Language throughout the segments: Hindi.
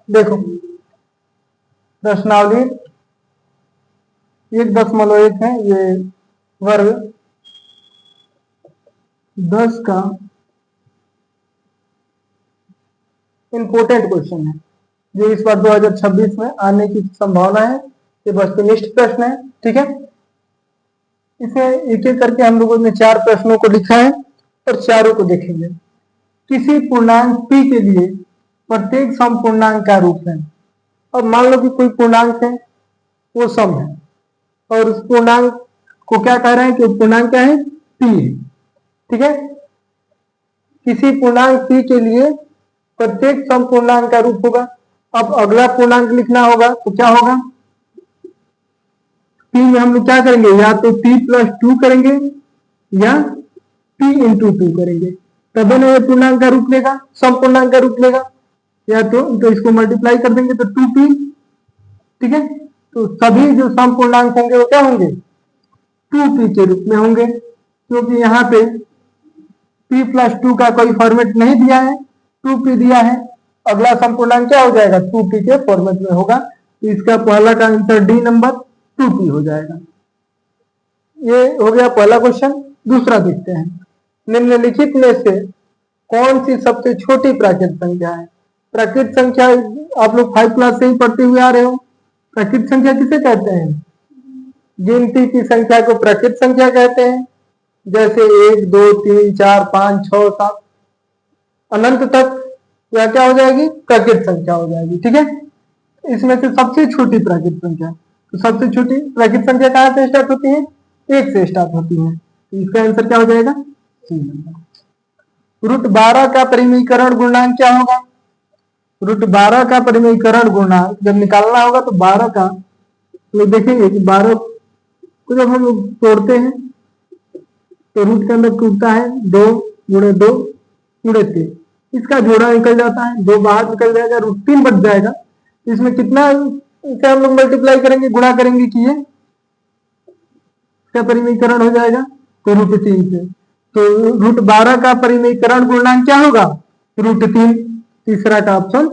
देखो प्रश्नावली 1.1 है, ये वर्ग 10 का इंपोर्टेंट क्वेश्चन है जो इस बार 2026 में आने की संभावना है। ये वस्तुनिष्ठ प्रश्न है, ठीक है। इसे एक एक करके हम लोगों ने 4 प्रश्नों को लिखा है और चारों को देखेंगे। किसी पूर्णांक p के लिए प्रत्येक सम पूर्णांक का रूप है। और मान लो कि कोई पूर्णांक है, वो सम है, और उस पूर्णांक को क्या कह रहे हैं कि पूर्णांक क्या है, p है, ठीक है। किसी पूर्णांक p के लिए प्रत्येक सम पूर्णांक का रूप होगा। अब अगला पूर्णांक लिखना होगा तो क्या होगा, p में हम लोग क्या करेंगे, या तो p+2 करेंगे या p × 2 करेंगे, तब ये पूर्णांक का रूप लेगा, सम पूर्णांक का रूप लेगा। या तो इसको मल्टीप्लाई कर देंगे तो 2p, ठीक है। तो सभी जो सम पूर्णांक होंगे वो क्या होंगे, 2p के रूप में होंगे, क्योंकि यहाँ पे p+2 का कोई फॉर्मेट नहीं दिया है, 2p दिया है। अगला सम पूर्णांक क्या हो जाएगा, 2p के फॉर्मेट में होगा। तो इसका पहला का आंसर डी नंबर 2p हो जाएगा। ये हो गया पहला क्वेश्चन। दूसरा देखते हैं, निम्नलिखित में से कौन सी सबसे छोटी प्राकृत संख्या है। प्राकृत संख्या आप लोग 5 क्लास से ही पढ़ते हुए आ रहे हो। प्राकृत संख्या किसे कहते हैं, गिनती की संख्या को प्राकृत संख्या कहते हैं, जैसे 1 2 3 4 5 6 7 अनंत तक यह क्या हो जाएगी, प्राकृत संख्या हो जाएगी, ठीक है। इसमें से सबसे छोटी प्राकृत संख्या, तो सबसे छोटी प्राकृत संख्या कहाँ से स्टार्ट होती है, 1 से स्टार्ट होती है। तो इसका आंसर क्या हो जाएगा, सी नंबर। √12 का परिमीकरण गुणांक क्या होगा। √12 का परिमीकरण गुणांक जब निकालना होगा तो 12 का, तो देखेंगे कि 12 को जब हम लोग तोड़ते हैं तो रूट के अंदर टूटता है 2 × 2 × 3, इसका जोड़ा निकल जाता है, 2 बाहर निकल जाएगा, √3 बच जाएगा। इसमें कितना से हम लोग मल्टीप्लाई करेंगे, गुणा करेंगे कि ये क्या परिमीकरण हो जाएगा, तो √3 से। तो √12 का परिमीकरण गुणांक क्या होगा, √3। तीसरा का ऑप्शन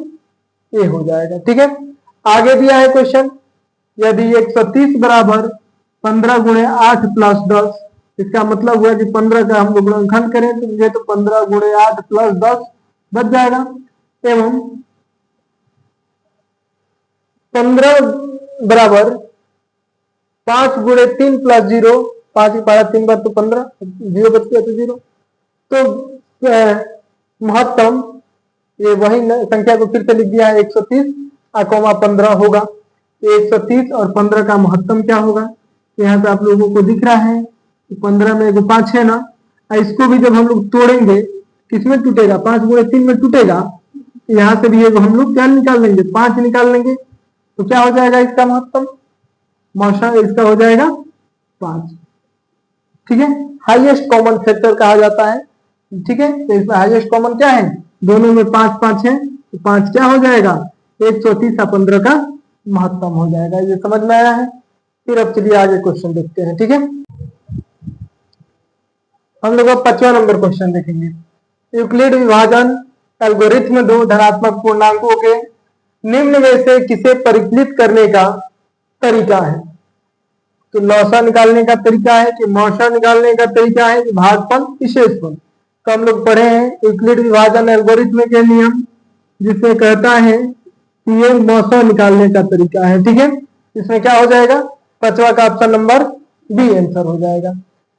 ए हो जाएगा, ठीक है। आगे दिया है क्वेश्चन, यदि 130 बराबर 15 × 8 + 10, इसका मतलब हुआ कि 15 का हम लोग गुणनखंड करें तो मुझे तो 15 × 8 + 10 बच जाएगा, एवं 15 बराबर 5 × 3 + 0, 5 की पारा 3 बार तो 15, 0 बच गया तो 0। तो महत्तम ये वही संख्या को फिर से लिख दिया है, 130 15 होगा। 130 और 15 का महत्तम क्या होगा, यहाँ पे आप लोगों को दिख रहा है 15 में 5 है ना, इसको भी जब हम लोग तोड़ेंगे किसमें टूटेगा, 5 × 3 में टूटेगा। यहाँ से भी हम लोग क्या निकाल लेंगे, 5 निकाल लेंगे, तो क्या हो जाएगा इसका महत्तम, इसका हो जाएगा 5, ठीक है। हाईएस्ट कॉमन फैक्टर कहा जाता है, ठीक है। तो इसमें हाईएस्ट कॉमन क्या है, दोनों में 5 5 है, तो 5 क्या हो जाएगा, 130 और 15 का महत्तम हो जाएगा। ये समझ में आया है। फिर अब चलिए आगे क्वेश्चन देखते हैं, ठीक है। हम लोग अब 5वां नंबर क्वेश्चन देखेंगे। यूक्लिड विभाजन एल्गोरिथम 2 धनात्मक पूर्णांकों के निम्न में से किसे परिकलित करने का तरीका है। तो लौसा निकालने का तरीका है कि मौसा निकालने का तरीका है कि भागफल विशेषफल। तो हम लोग पढ़े हैं यूक्लिड विभाजन एल्गोरिथम के नियम, जिसमें कहता है कि ये मौसा निकालने का तरीका है, ठीक है। इसमें क्या हो जाएगा, 5वां का ऑप्शन नंबर बी आंसर हो जाएगा।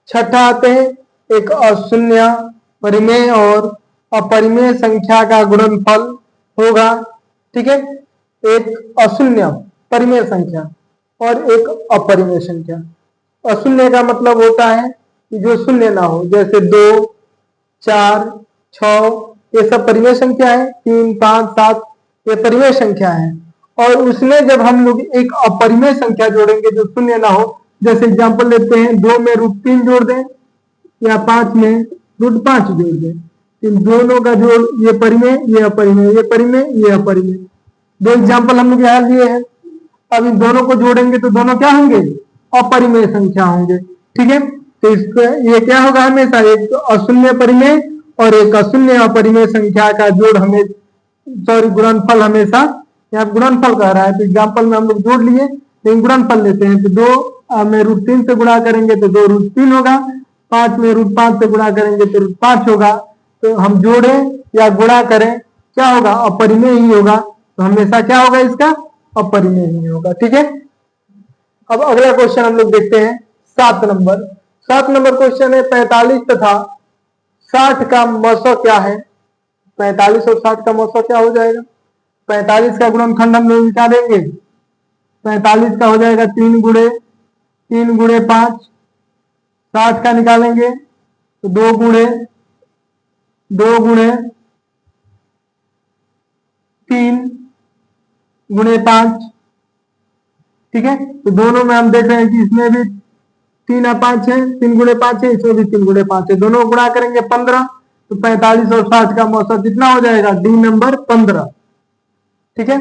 छठा आते हैं, एक अशून्य परिमेय और अपरिमेय संख्या का गुणनफल होगा, ठीक है। एक अशून्य परिमेय संख्या और एक अपरिमेय संख्या। अशून्य का मतलब होता है कि जो शून्य ना हो, जैसे 2 4 6 ये सब परिमेय संख्या है, 3 5 7 ये परिमेय संख्या है। और उसमें जब हम लोग एक अपरिमेय संख्या जोड़ेंगे जो शून्य ना हो, जैसे एग्जांपल लेते हैं 2 में √3 जोड़ दें या 5 में √5 जोड़ दें, इन दोनों का जोड़, ये परिमेय ये अपरिमेय, ये परिमेय ये अपरिमेय, 2 एग्जांपल हम लोग यहाँ लिए हैं। अब इन दोनों को जोड़ेंगे तो दोनों क्या होंगे, अपरिमेय संख्या होंगे, ठीक है। तो इसका ये क्या होगा, हमेशा एक अशून्य परिमेय और एक अशून्य अपरिमेय संख्या का जोड़ गुणनफल हमेशा यहाँ गुणनफल कह रहा है, तो एग्जाम्पल में हम लोग जोड़ लिए, लेकिन गुणनफल लेते हैं तो 2 में √3 से गुणा करेंगे तो 2 √3 होगा, 5 में √5 से गुणा करेंगे तो √5 होगा। तो हम जोड़े या गुणा करें क्या होगा, अपरिमेय ही होगा। तो हमेशा क्या होगा, इसका अपरिमेय ही होगा। ठीक है, अब अगला क्वेश्चन हम लोग देखते हैं 7 नंबर। 7 नंबर क्वेश्चन है 45 तथा 60 का मौसा क्या है। 45 और 60 का मौसा क्या हो जाएगा। 45 का गुणनखंड हम लोग निकालेंगे, 45 का हो जाएगा 3 गुणे 5। 60 का निकालेंगे तो 2 गुणे 3 गुणे 5। ठीक है, तो दोनों में हम देख रहे हैं कि इसमें भी 3 और 5 है, 3 गुणे 5 है, इसमें भी 3 गुणे 5 है, दोनों को गुणा करेंगे 15। तो 45 और 60 का मौसा कितना हो जाएगा, डी नंबर 15। ठीक है,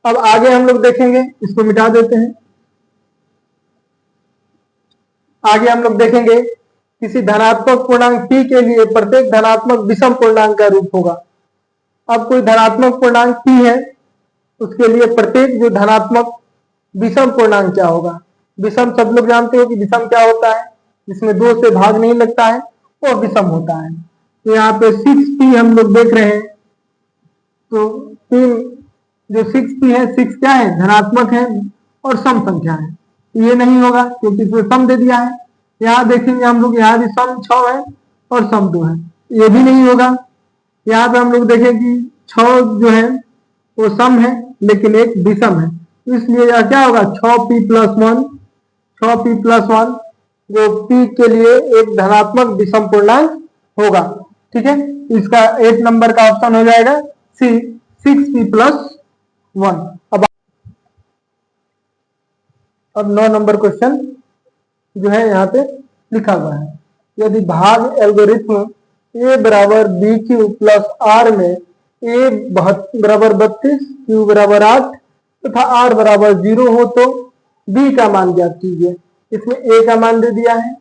अब आगे हम लोग देखेंगे, इसको मिटा देते हैं। आगे हम लोग देखेंगे किसी धनात्मक पूर्णांक p के लिए प्रत्येक धनात्मक विषम पूर्णांक का रूप होगा। अब कोई धनात्मक पूर्णांक p है, उसके लिए प्रत्येक जो धनात्मक विषम पूर्णांक क्या होगा। विषम सब लोग जानते हो कि विषम क्या होता है, जिसमें 2 से भाग नहीं लगता है वो विषम होता है। तो यहाँ पे 6p हम लोग देख रहे हैं, तो 3 जो 6p है, 6 क्या है, धनात्मक है और सम संख्या है। ये नहीं होगा क्योंकि इसमें सम दे दिया है। यहाँ देखेंगे हम लोग, यहाँ भी सम 6 है और सम 2 है, ये भी नहीं होगा। यहाँ पे हम लोग देखें कि 6 जो है वो सम है लेकिन एक विषम है, इसलिए यह क्या होगा 6p+1। 6p+1 जो p के लिए एक धनात्मक विषम पूर्णांक होगा। ठीक है, इसका 8 नंबर का ऑप्शन हो जाएगा सी, 6p+1। अब 9 नंबर क्वेश्चन जो है यहाँ पे लिखा हुआ है, यदि भाग एल्गोरिथ्म a बराबर bq प्लस r में a बराबर 32, q बराबर 8 तथा r बराबर 0 हो तो b का मान ज्ञात कीजिए। इसमें a का मान दे दिया है,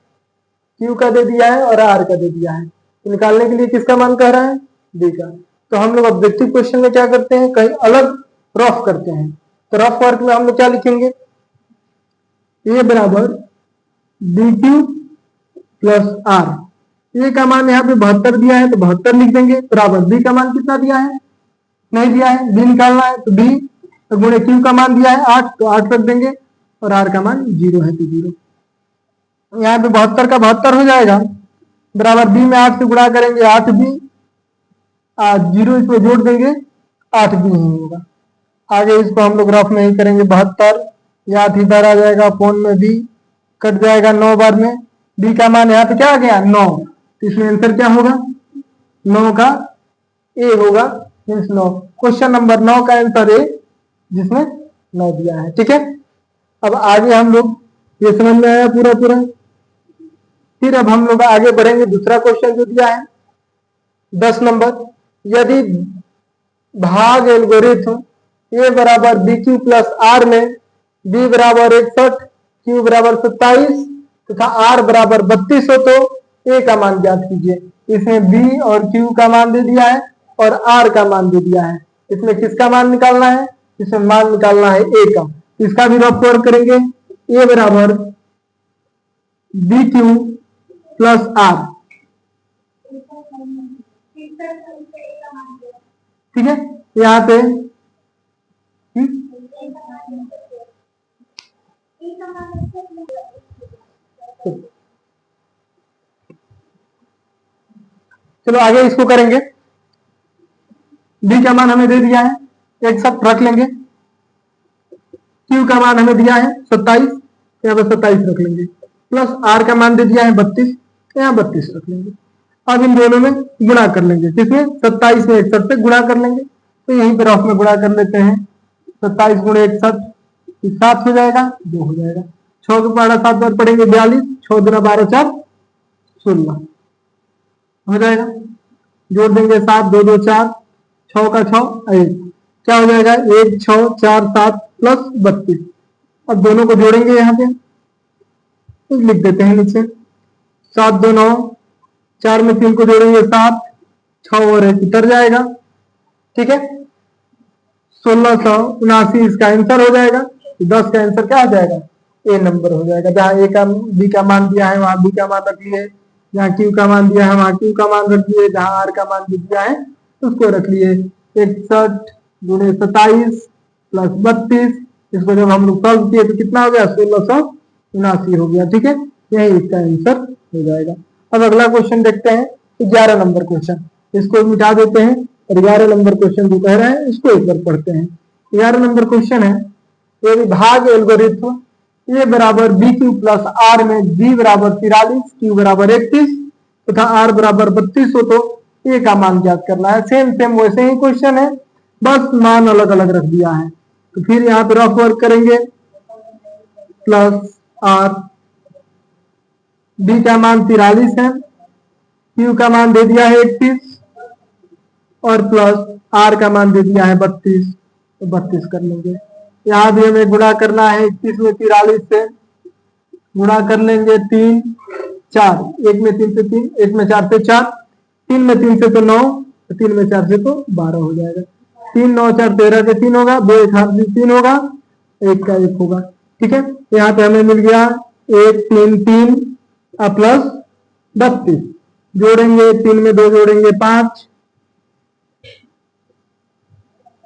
q का दे दिया है और r का दे दिया है, तो निकालने के लिए किसका मान कह रहा है, b का। तो हम लोग ऑब्जेक्टिव क्वेश्चन में क्या करते हैं, कहीं अलग रफ करते हैं। तो रफ वर्क में हम लोग क्या लिखेंगे, a बराबर bq प्लस r, a का मान यहाँ पे 72 दिया है तो 72 लिख देंगे, बराबर b का मान कितना दिया है, नहीं दिया है, b निकालना है तो b, तो गुणे q का मान दिया है 8 तो 8 रख देंगे और r का मान 0 है तो 0। यहाँ पे 72 का 72 हो जाएगा, बराबर b में 8 से गुणा करेंगे 8b, 0 इसमें जोड़ देंगे 8b ही होगा। आगे इसको हम लोग रफ में ही करेंगे, 72 या 8 इधर आ जाएगा, फोन में b कट जाएगा 9 बाद में, b का मान यहाँ पे क्या आ गया 9, तो इसमें आंसर क्या होगा 9 का a होगा, मीन्स 9। क्वेश्चन नंबर 9 का आंसर ए, जिसमें 9 दिया है। ठीक है, अब आगे हम लोग, ये समझ में आया पूरा पूरा। फिर अब हम लोग आगे बढ़ेंगे, दूसरा क्वेश्चन जो दिया है 10 नंबर, यदि भाग एल्गोरिथ्म a बराबर bq प्लस r में b बराबर 61, q बराबर 27 तथा r बराबर 32 हो तो a का मान ज्ञात कीजिए। इसमें b और q का मान दे दिया है और r का मान दे दिया है, इसमें किसका मान निकालना है, इसमें मान निकालना है a का। इसका भी रफ वर्क करेंगे, a बराबर bq प्लस r। ठीक है, यहाँ पे चलो आगे इसको करेंगे। b का मान हमें दे दिया है, एक साथ रख लेंगे, q का मान हमें दिया है 27, यहाँ पे 27 रख लेंगे, प्लस r का मान दे दिया है 32, यहाँ 32 रख लेंगे। अब इन दोनों में गुणा कर लेंगे, किसमें 27 में 61 से गुणा कर लेंगे, तो यहीं पर रफ में गुणा कर लेते हैं। 27 गुणे 61 7 हो जाएगा, 2 हो जाएगा, 6 के पहाड़ा 7 बार पढ़ेंगे 42, 6 दूना 12 4 16 हो जाएगा, जोड़ देंगे 7 2 2 4, 6 का 6 1, क्या हो जाएगा 1 6 4 7 प्लस 32। अब दोनों को जोड़ेंगे, यहाँ पे तो लिख देते हैं नीचे 7 2 9, 4 में 3 को जोड़ेंगे 7, 6 और 1 उतर जाएगा। ठीक है, 1679 इसका आंसर हो जाएगा। तो 10 का आंसर क्या हो जाएगा? ए नंबर हो जाएगा। जहाँ ए का बी का मान दिया है वहां बी का मान रख लिए, जहाँ क्यू का मान दिया है वहां क्यू का मान रख लिए, जहाँ आर का मान दिया है उसको रख लिए। 61 गुणे 27 प्लस 32, इसको जब हम लोग सॉल्व किए तो कितना हो गया? 1679 हो गया। ठीक है, यही इसका आंसर हो जाएगा। अब अगला क्वेश्चन देखते हैं, 11 नंबर क्वेश्चन। इसको मिटा देते हैं और 11 नंबर क्वेश्चन जो कह रहे हैं इसको एक बार पढ़ते हैं। 11 नंबर क्वेश्चन है, यदि भाग एल्गोरिथ्म ए बराबर बी क्यू प्लस आर में बी बराबर 43, क्यू बराबर 31 तथा आर बराबर 32 हो तो ए का मान ज्ञात करना है। सेम सेम वैसे ही क्वेश्चन है, बस मान अलग अलग रख दिया है। तो फिर यहाँ पे रफ वर्क करेंगे, प्लस आर, बी का मान 43 है, क्यू का मान दे दिया है 31 और प्लस आर का मान दे दिया है 32, तो 32 कर लेंगे। यहाँ भी हमें गुणा करना है 31 में 43 से, गुणा कर लेंगे 3 4, एक में 3 से 3, एक में 4 से 4, 3 में 3 से तो 9, 3 में 4 से तो 12 हो जाएगा। 3 9 4 13 के 3 होगा, 2 1 8 3 होगा, 1 का 1 होगा। ठीक है, यहाँ पे हमें मिल गया 1 3 3 प्लस 32, जोड़ेंगे 3 में 2 जोड़ेंगे 5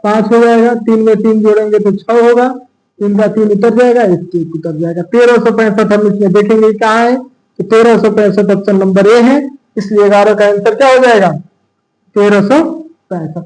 हो जाएगा, 3 में 3 जोड़ेंगे तो 6 होगा, 3 का 3 उतर जाएगा, 1 1 उतर जाएगा। 1365 हम इसमें देखेंगे कहाँ है, तो 1365 ऑप्शन नंबर ए है, इसलिए 11 का आंसर क्या हो जाएगा? 1365।